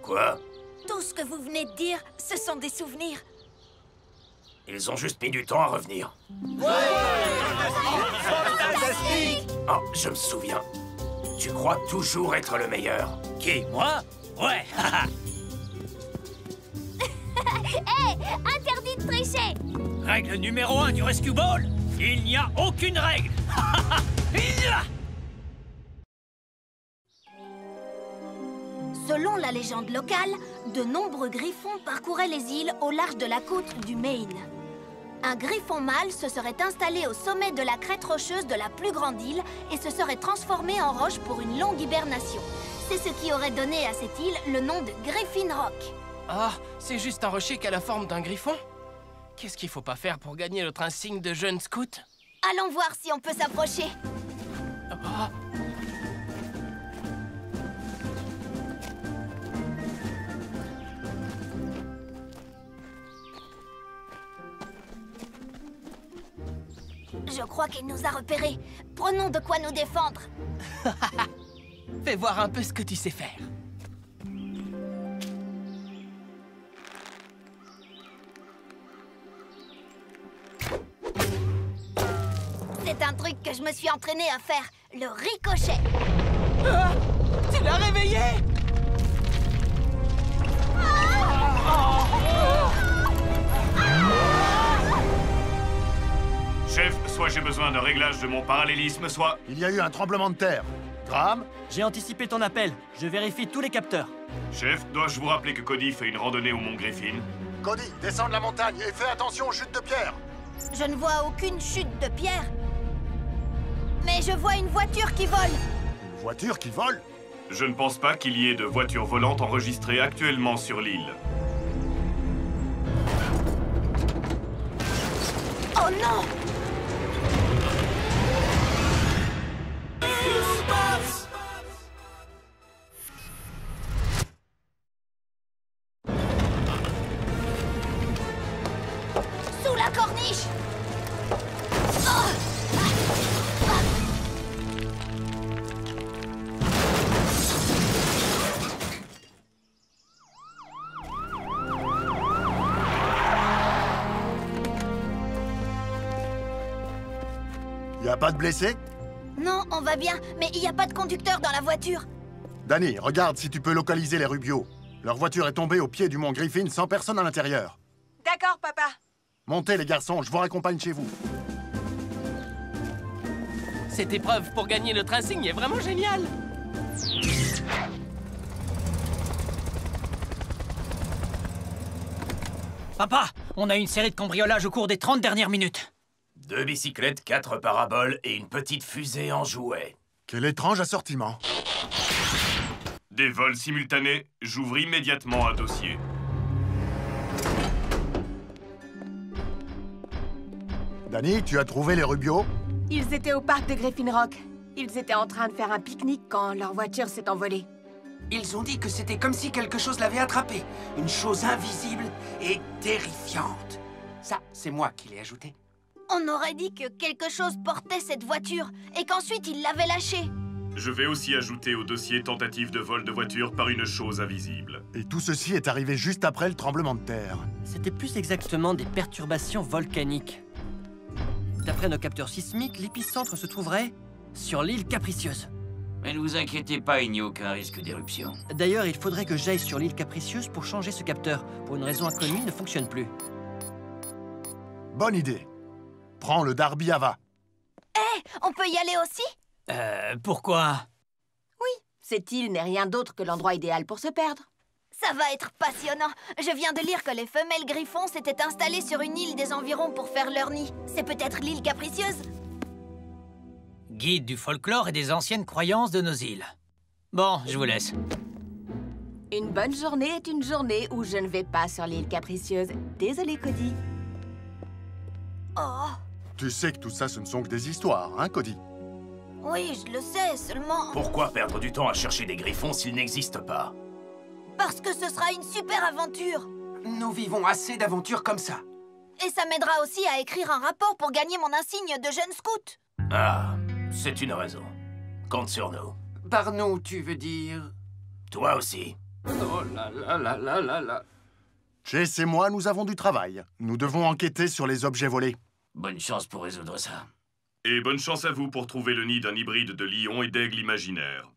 Quoi? Tout Tout ce que vous venez de dire, ce sont des souvenirs. Ils ont juste mis du temps à revenir. Oh, je me souviens. Tu crois toujours être le meilleur. Qui, moi? Ouais. Hé, interdit de tricher. Règle numéro 1 du Rescue Ball, il n'y a aucune règle. Selon la légende locale, de nombreux griffons parcouraient les îles au large de la côte du Maine. Un griffon mâle se serait installé au sommet de la crête rocheuse de la plus grande île et se serait transformé en roche pour une longue hibernation. C'est ce qui aurait donné à cette île le nom de Griffin Rock. Ah, c'est juste un rocher qui a la forme d'un griffon? Qu'est-ce qu'il faut pas faire pour gagner notre insigne de jeune scout? Allons voir si on peut s'approcher. Ah. Je crois qu'il nous a repérés. Prenons de quoi nous défendre. Fais voir un peu ce que tu sais faire. C'est un truc que je me suis entraîné à faire, le ricochet. Ah, tu l'as réveillé? Chef, soit j'ai besoin d'un réglage de mon parallélisme, soit... Il y a eu un tremblement de terre. Graham? J'ai anticipé ton appel. Je vérifie tous les capteurs. Chef, dois-je vous rappeler que Cody fait une randonnée au Mont Griffin? Cody, descends de la montagne et fais attention aux chutes de pierre. Je ne vois aucune chute de pierre. Mais je vois une voiture qui vole. Une voiture qui vole? Je ne pense pas qu'il y ait de voitures volantes enregistrées actuellement sur l'île. Oh non! Sous la corniche! Y a pas de blessés? Non, on va bien, mais il n'y a pas de conducteur dans la voiture. Danny, regarde si tu peux localiser les Rubio. Leur voiture est tombée au pied du mont Griffin sans personne à l'intérieur. D'accord, papa. Montez les garçons, je vous raccompagne chez vous. Cette épreuve pour gagner notre insigne est vraiment géniale. Papa, on a eu une série de cambriolages au cours des 30 dernières minutes. 2 bicyclettes, 4 paraboles et une petite fusée en jouet. Quel étrange assortiment. Des vols simultanés, j'ouvre immédiatement un dossier. Danny, tu as trouvé les Rubio? Ils étaient au parc de Griffin Rock. Ils étaient en train de faire un pique-nique quand leur voiture s'est envolée. Ils ont dit que c'était comme si quelque chose l'avait attrapé. Une chose invisible et terrifiante. Ça, c'est moi qui l'ai ajouté. On aurait dit que quelque chose portait cette voiture et qu'ensuite il l'avait lâchée. Je vais aussi ajouter au dossier tentative de vol de voiture par une chose invisible. Et tout ceci est arrivé juste après le tremblement de terre. C'était plus exactement des perturbations volcaniques. D'après nos capteurs sismiques, l'épicentre se trouverait sur l'île Capricieuse. Mais ne vous inquiétez pas, il n'y a aucun risque d'éruption. D'ailleurs, il faudrait que j'aille sur l'île Capricieuse pour changer ce capteur. Pour une raison inconnue, il ne fonctionne plus. Bonne idée. Prends le Darby Ava. Hé, on peut y aller aussi? Pourquoi? Oui, cette île n'est rien d'autre que l'endroit idéal pour se perdre. Ça va être passionnant. Je viens de lire que les femelles griffons s'étaient installées sur une île des environs pour faire leur nid. C'est peut-être l'île Capricieuse? Guide du folklore et des anciennes croyances de nos îles. Bon, je vous laisse. Une bonne journée est une journée où je ne vais pas sur l'île Capricieuse. Désolée, Cody. Oh. Tu sais que tout ça, ce ne sont que des histoires, hein, Cody? Oui, je le sais, seulement... Pourquoi perdre du temps à chercher des griffons s'ils n'existent pas? Parce que ce sera une super aventure. Nous vivons assez d'aventures comme ça. Et ça m'aidera aussi à écrire un rapport pour gagner mon insigne de jeune scout. Ah, c'est une raison. Compte sur nous. Par nous, tu veux dire? Toi aussi. Oh là là là là là là. Chase et moi, nous avons du travail. Nous devons enquêter sur les objets volés. Bonne chance pour résoudre ça. Et bonne chance à vous pour trouver le nid d'un hybride de lion et d'aigle imaginaire.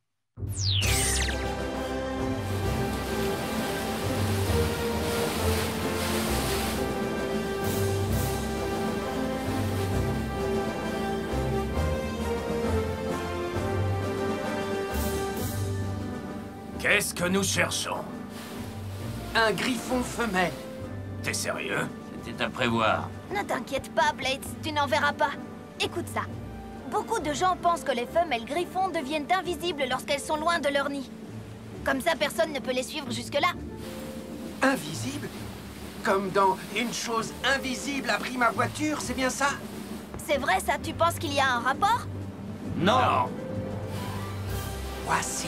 Qu'est-ce que nous cherchons? Un griffon femelle. T'es sérieux? C'était à prévoir. Ne t'inquiète pas, Blades, tu n'en verras pas. Écoute ça. Beaucoup de gens pensent que les femelles griffons deviennent invisibles lorsqu'elles sont loin de leur nid. Comme ça, personne ne peut les suivre jusque-là. Invisible? Comme dans Une chose invisible a pris ma voiture, c'est bien ça? C'est vrai ça, tu penses qu'il y a un rapport? Non. Voici.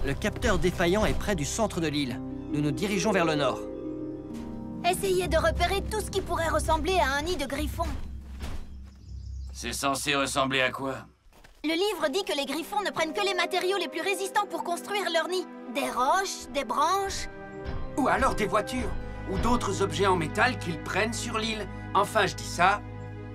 Le capteur défaillant est près du centre de l'île. Nous nous dirigeons vers le nord. Essayez de repérer tout ce qui pourrait ressembler à un nid de griffon. C'est censé ressembler à quoi? Le livre dit que les griffons ne prennent que les matériaux les plus résistants pour construire leur nid. Des roches, des branches... Ou alors des voitures, ou d'autres objets en métal qu'ils prennent sur l'île. Enfin, je dis ça...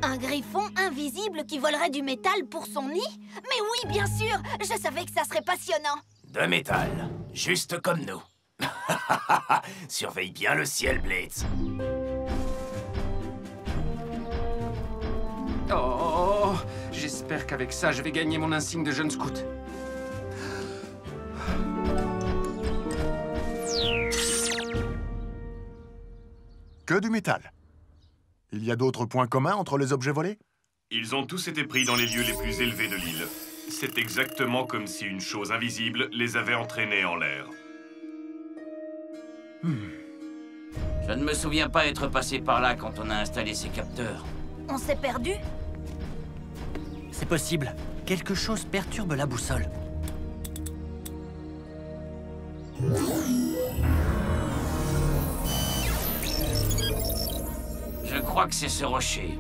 Un griffon invisible qui volerait du métal pour son nid? Mais oui, bien sûr! Je savais que ça serait passionnant! De métal, juste comme nous. Surveille bien le ciel, Blades. Oh, j'espère qu'avec ça, je vais gagner mon insigne de jeune scout. Que du métal. Il y a d'autres points communs entre les objets volés? Ils ont tous été pris dans les lieux les plus élevés de l'île. C'est exactement comme si une chose invisible les avait entraînés en l'air. Je ne me souviens pas être passé par là quand on a installé ces capteurs. On s'est perdu? C'est possible. Quelque chose perturbe la boussole. Je crois que c'est ce rocher.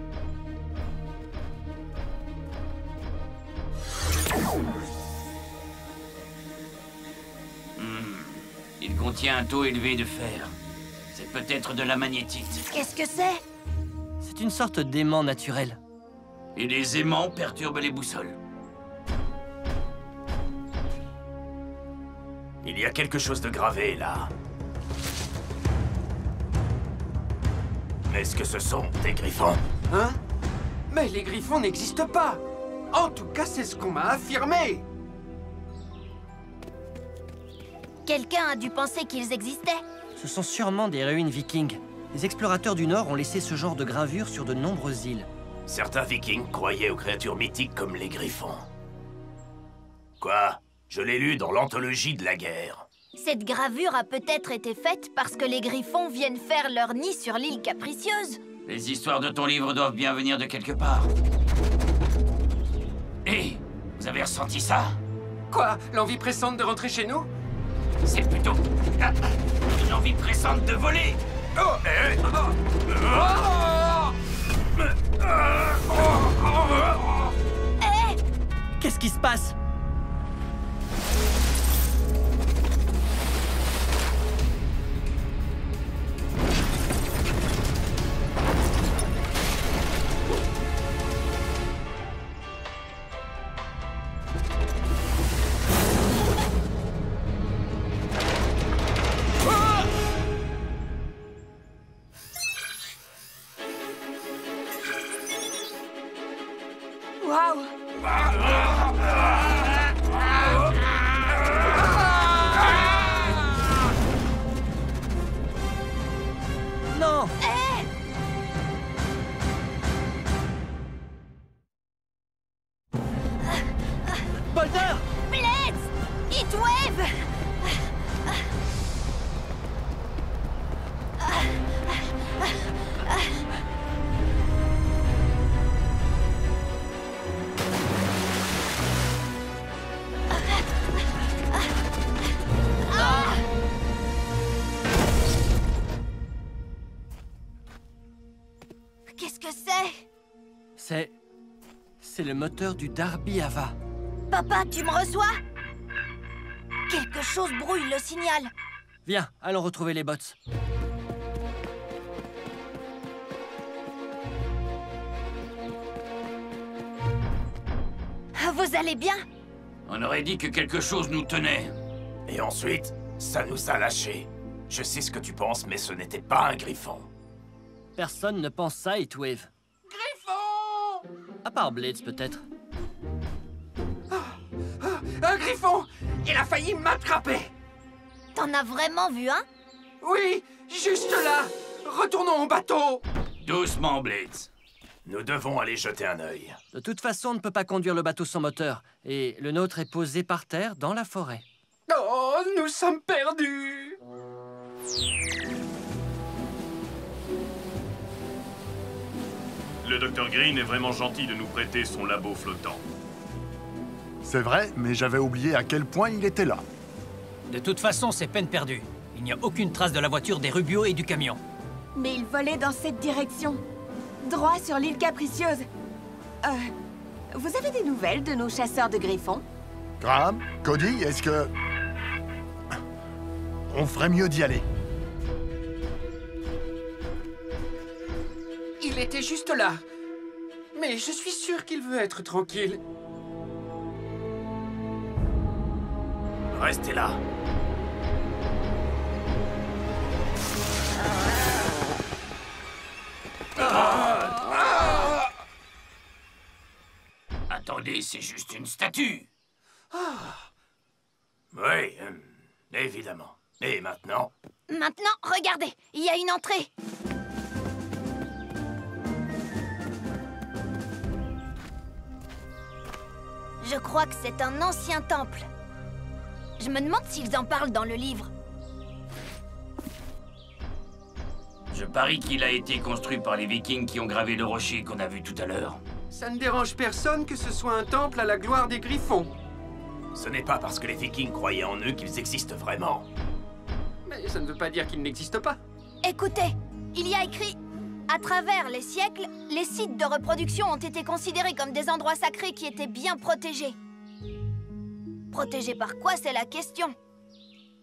Il contient un taux élevé de fer. C'est peut-être de la magnétite. Qu'est-ce que c'est? C'est une sorte d'aimant naturel. Et les aimants perturbent les boussoles. Il y a quelque chose de gravé, là. Est-ce que ce sont des griffons? Hein? Mais les griffons n'existent pas! En tout cas, c'est ce qu'on m'a affirmé! Quelqu'un a dû penser qu'ils existaient. Ce sont sûrement des ruines vikings. Les explorateurs du Nord ont laissé ce genre de gravure sur de nombreuses îles. Certains vikings croyaient aux créatures mythiques comme les griffons. Quoi? Je l'ai lu dans l'anthologie de la guerre. Cette gravure a peut-être été faite parce que les griffons viennent faire leur nid sur l'île capricieuse. Les histoires de ton livre doivent bien venir de quelque part. Hé, vous avez ressenti ça? Quoi? L'envie pressante de rentrer chez nous? C'est plutôt une envie pressante de voler. Qu'est-ce qui se passe? Waouh! Non! Boulder! Blades! Heatwave! C'est le moteur du Darby Ava. Papa, tu me reçois? Quelque chose brouille le signal. Viens, allons retrouver les bots. Vous allez bien? On aurait dit que quelque chose nous tenait. Et ensuite, ça nous a lâchés. Je sais ce que tu penses, mais ce n'était pas un griffon. Personne ne pense ça, Heatwave. Griffon! À part Blades, peut-être. Un griffon! Il a failli m'attraper! T'en as vraiment vu un? Oui, juste là! Retournons au bateau! Doucement, Blades. Nous devons aller jeter un œil. De toute façon, on ne peut pas conduire le bateau sans moteur. Et le nôtre est posé par terre dans la forêt. Oh, nous sommes perdus! Le Dr Green est vraiment gentil de nous prêter son labo flottant. C'est vrai, mais j'avais oublié à quel point il était là. De toute façon, c'est peine perdue. Il n'y a aucune trace de la voiture des Rubio et du camion. Mais il volait dans cette direction. Droit sur l'île Capricieuse. Vous avez des nouvelles de nos chasseurs de griffons? Graham, Cody, est-ce que... On ferait mieux d'y aller. Il était juste là. Mais je suis sûr qu'il veut être tranquille. Restez là. Attendez, c'est juste une statue. Oui, évidemment. Et maintenant? Maintenant, regardez, il y a une entrée. Je crois que c'est un ancien temple. Je me demande s'ils en parlent dans le livre. Je parie qu'il a été construit par les Vikings qui ont gravé le rocher qu'on a vu tout à l'heure. Ça ne dérange personne que ce soit un temple à la gloire des griffons. Ce n'est pas parce que les Vikings croyaient en eux qu'ils existent vraiment. Mais ça ne veut pas dire qu'ils n'existent pas. Écoutez, il y a écrit... À travers les siècles, les sites de reproduction ont été considérés comme des endroits sacrés qui étaient bien protégés. Protégés par quoi, c'est la question.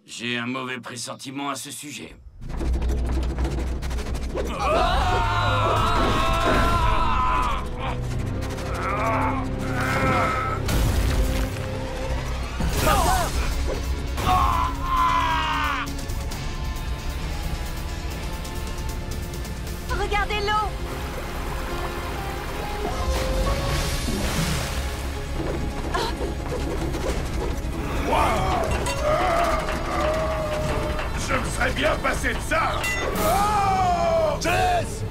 J'ai un mauvais pressentiment à ce sujet. Regardez l'eau! Je me serais bien passé de ça. Oh! Jess!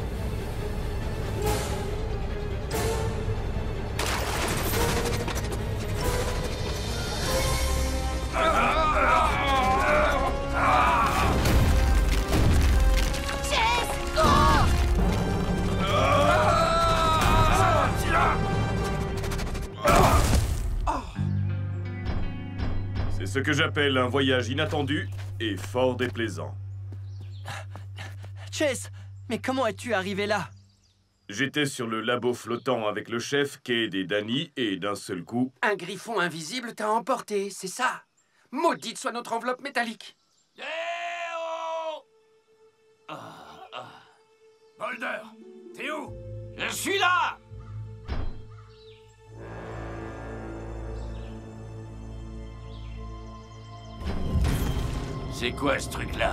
C'est ce que j'appelle un voyage inattendu et fort déplaisant. Chase, mais comment es-tu arrivé là? J'étais sur le labo flottant avec le chef, Cade et Danny, et d'un seul coup... Un griffon invisible t'a emporté, c'est ça? Maudite soit notre enveloppe métallique. Boulder, t'es où? Je suis là! C'est quoi ce truc-là?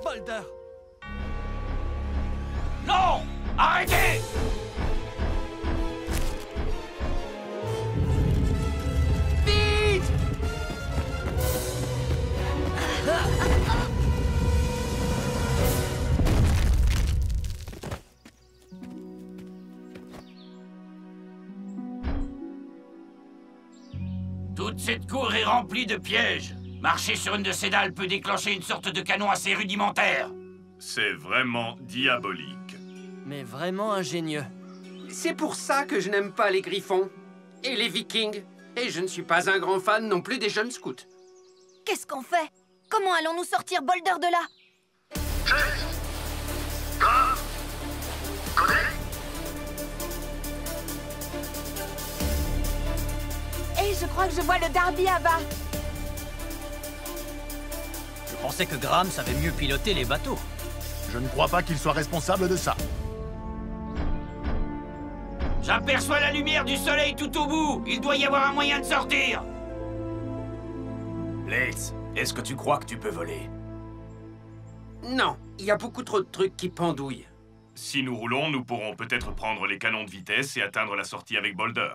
Boulder! Non! Arrêtez! Vite! Toute cette cour est remplie de pièges. Marcher sur une de ces dalles peut déclencher une sorte de canon assez rudimentaire. C'est vraiment diabolique. Mais vraiment ingénieux. C'est pour ça que je n'aime pas les griffons. Et les Vikings. Et je ne suis pas un grand fan non plus des jeunes scouts. Qu'est-ce qu'on fait? Comment allons-nous sortir Boulder de là? Et je crois que je vois le Darby à bas. Je pensais que Graham savait mieux piloter les bateaux. Je ne crois pas qu'il soit responsable de ça. J'aperçois la lumière du soleil tout au bout. Il doit y avoir un moyen de sortir. Blades, est-ce que tu crois que tu peux voler? Non, il y a beaucoup trop de trucs qui pendouillent. Si nous roulons, nous pourrons peut-être prendre les canons de vitesse et atteindre la sortie avec Boulder.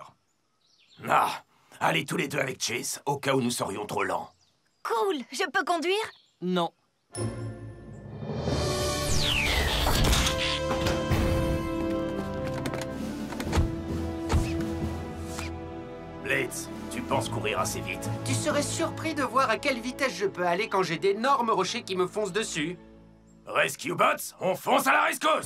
Ah, allez tous les deux avec Chase, au cas où nous serions trop lents. Cool, je peux conduire? Non. Blades, tu penses courir assez vite? Tu serais surpris de voir à quelle vitesse je peux aller quand j'ai d'énormes rochers qui me foncent dessus. Rescue Bots, on fonce à la rescousse!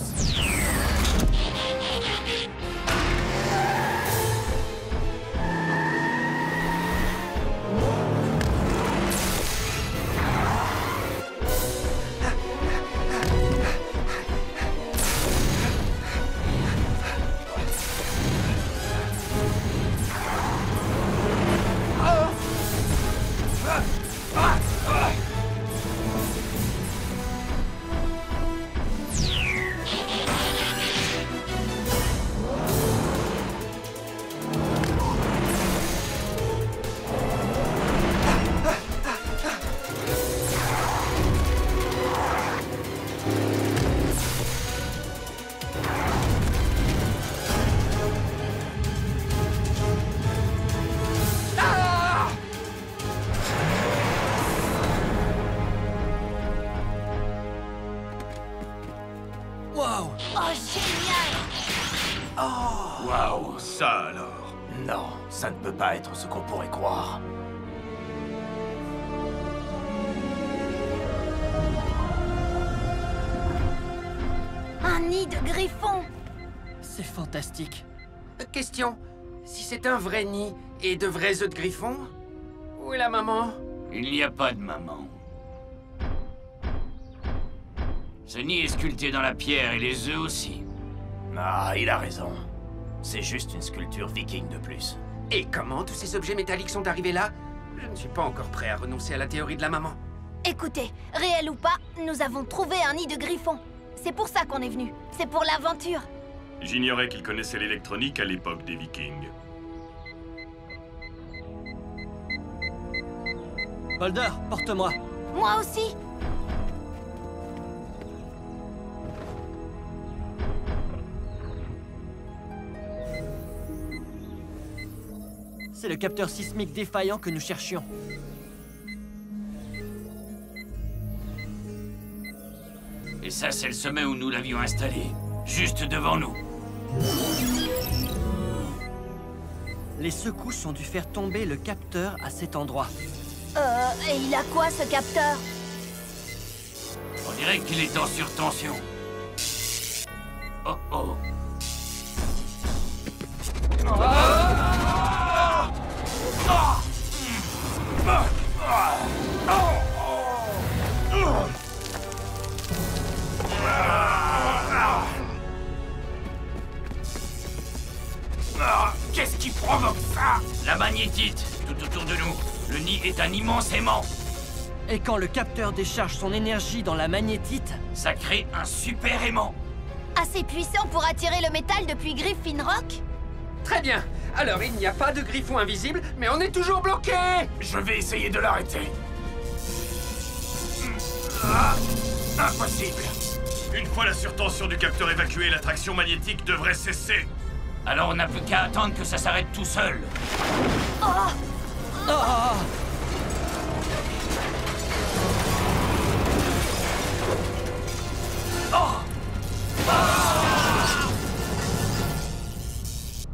Oh, génial! Oh! Waouh, ça alors! Non, ça ne peut pas être ce qu'on pourrait croire. Un nid de griffon! C'est fantastique. Question, si c'est un vrai nid et de vrais œufs de griffon, où est la maman? Il n'y a pas de maman. Ce nid est sculpté dans la pierre et les œufs aussi. Ah, il a raison. C'est juste une sculpture viking de plus. Et comment tous ces objets métalliques sont arrivés là? Je ne suis pas encore prêt à renoncer à la théorie de la maman. Écoutez, réel ou pas, nous avons trouvé un nid de griffon. C'est pour ça qu'on est venu. C'est pour l'aventure. J'ignorais qu'il connaissait l'électronique à l'époque des Vikings. Boulder, porte-moi. Moi aussi. C'est le capteur sismique défaillant que nous cherchions. Et ça, c'est le sommet où nous l'avions installé. Juste devant nous. Les secousses ont dû faire tomber le capteur à cet endroit. Et il a quoi, ce capteur? On dirait qu'il est en surtension. Oh oh. Qu'est-ce qui provoque ça? La magnétite, tout autour de nous. Le nid est un immense aimant. Et quand le capteur décharge son énergie dans la magnétite, ça crée un super aimant. Assez puissant pour attirer le métal depuis Griffin Rock? Très bien. Alors, il n'y a pas de griffon invisible, mais on est toujours bloqué. Je vais essayer de l'arrêter. Impossible. Une fois la surtension du capteur évacuée, l'attraction magnétique devrait cesser. Alors on n'a plus qu'à attendre que ça s'arrête tout seul. Oh! Oh!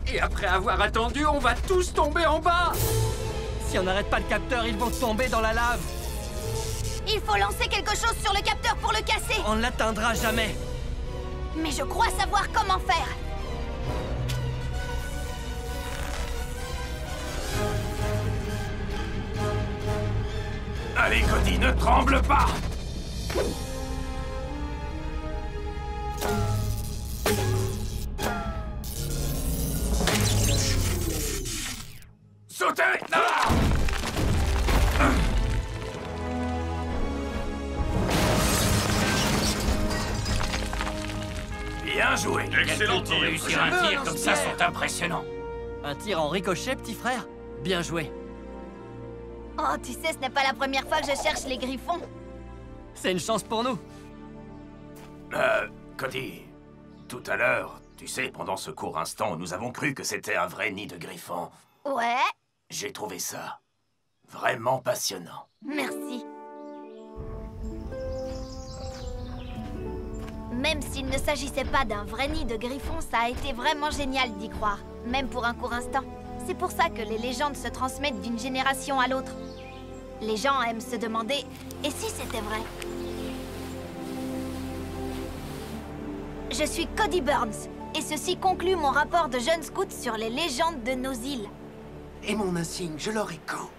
Et après avoir attendu, on va tous tomber en bas. Si on n'arrête pas le capteur, ils vont tomber dans la lave. Il faut lancer quelque chose sur le capteur pour le casser. On ne l'atteindra jamais. Mais je crois savoir comment faire. Allez, Cody, ne tremble pas! Sautez! Ah! Bien joué! Excellent tir! Réussir un tir comme ça sont impressionnants. Un tir en ricochet, petit frère? Bien joué. Oh, tu sais, ce n'est pas la première fois que je cherche les griffons. C'est une chance pour nous. Cody, tout à l'heure, tu sais, pendant ce court instant, nous avons cru que c'était un vrai nid de griffons. Ouais, J'ai trouvé ça vraiment passionnant. merci. Même s'il ne s'agissait pas d'un vrai nid de griffons, ça a été vraiment génial d'y croire, même pour un court instant. C'est pour ça que les légendes se transmettent d'une génération à l'autre. Les gens aiment se demander « Et si c'était vrai ?» Je suis Cody Burns, et ceci conclut mon rapport de jeune scout sur les légendes de nos îles. Et mon insigne, je l'aurai quand?